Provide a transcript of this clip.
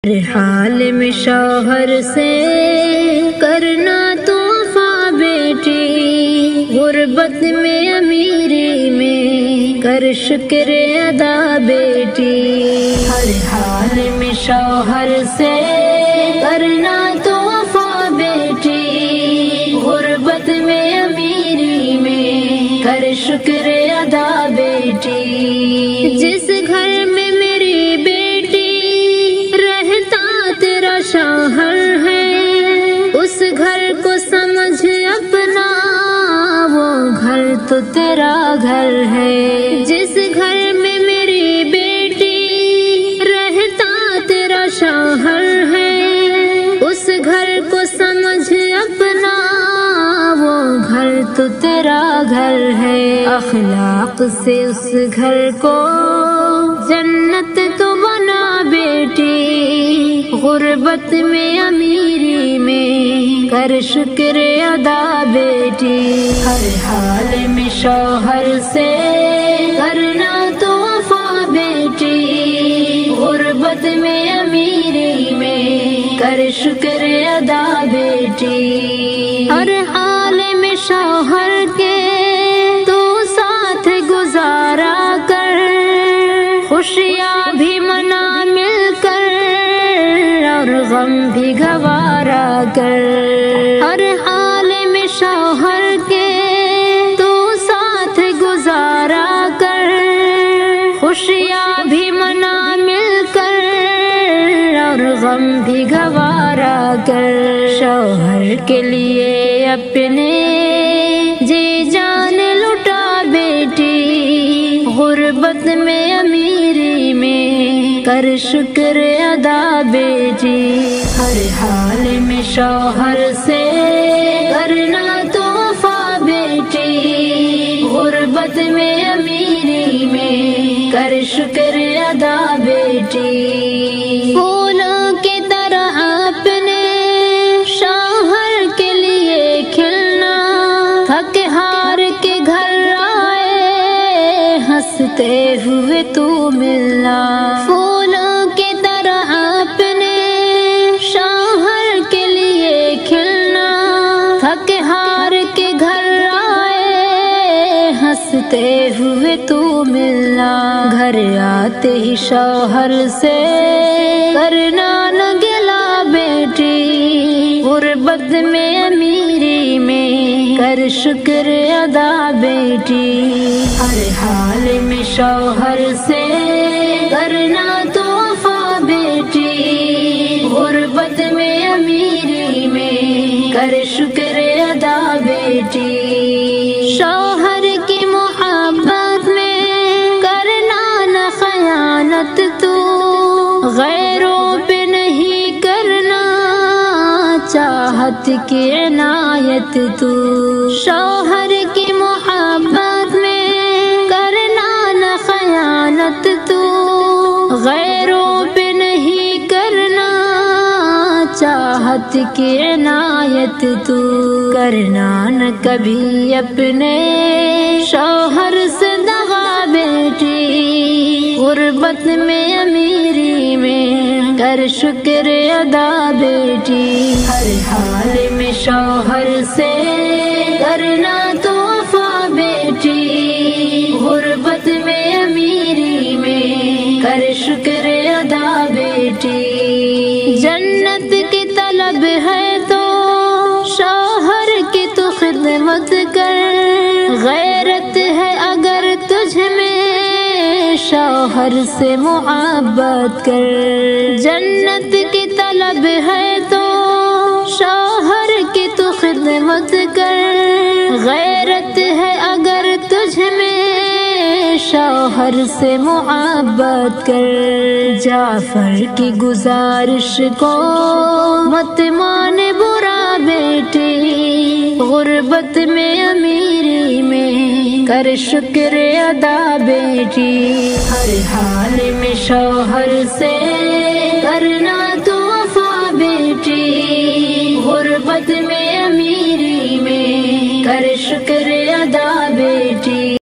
ہر حال میں شوہر سے کرنا تحفہ بیٹی، غربت میں امیری میں کر شکر ادا بیٹی۔ ہر حال میں شوہر سے کرنا تحفہ بیٹی، غربت میں امیری میں کر شکر ادا بیٹی۔ جس گھر میں میری بیٹی رہتا تیرا شوہر ہے، اس گھر کو سمجھ اپنا، وہ گھر تو تیرا گھر ہے۔ جس گھر میں میری بیٹی رہتا تیرا شوہر ہے، اس گھر کو سمجھ اپنا، وہ گھر تو تیرا گھر ہے۔ اخلاق سے اس گھر کو جنت تو بنا بیٹی، غربت میں امیری میں کر شکر ادا بیٹی۔ ہر حال میں شوہر سے کرنا تحفہ بیٹی، غربت میں امیری میں کر شکر ادا بیٹی۔ ہر حال میں شوہر کے تو ساتھ گزارا کر، خوشیاں بھی منا مل کر اور غم بھی گوارا کر۔ ہر حال میں شوہر کے تو ساتھ گزارا کر، خوشیاں بھی منا مل کر اور غم بھی گوارا کر۔ شوہر کے لیے اپنے جی جان لٹا بیٹی، غربت میں امیری میں کر شکر ادا بیٹی۔ ہر حال میں شوہر سے کرنا تحفہ بیٹی، غربت میں امیری میں کر شکر ادا بیٹی۔ پھولوں کی طرح اپنے شوہر کے لیے کھلنا، تھک ہار کے گھر آئے ہنستے ہوئے تو ملنا۔ پھولوں کی طرح اپنے شوہر کے لیے کھلنا، تھک ہار کے گھر آئے ہنستے ہوئے تو ملنا۔ گھر آتے ہی شوہر سے کرنا نہ گلا بیٹی، غربت میں امیری میں کر شکر ادا بیٹی۔ ہر حال میں شوہر سے کرنا تحفہ بیٹی، غربت میں امیری میں کر شکر ادا بیٹی۔ شوہر کی محبت میں کرنا نہ خیانت تو، غیروں پہ نہیں کرنا چاہت کی عنایت تو۔ شوہر کی محبت میں کرنا نہ خیانت تو، غیروں پہ نہیں کرنا چاہت کی عنایت تو۔ کرنا نہ کبھی اپنے شوہر سے دغا بیٹی، غربت میں امیری میں کر شکر ادا بیٹی۔ ہر حال میں شوہر سے کرنا تحفہ بیٹی، غربت میں امیری میں کر شکر ادا بیٹی۔ جنت کی طلب ہے تو شوہر کی تو خدمت کر، غیرت ہے اگر تجھ میں شوہر سے محبت کر۔ جنت کی طلب ہے تو شوہر کی تو خدمت کر، غیرت ہے اگر تجھ میں شوہر سے محبت کر۔ جعفر کی گزارش کو مت مان برا بیٹی، غربت میں امیری میں کر شکر ادا بیٹی۔ ہر حال میں شوہر سے کرنا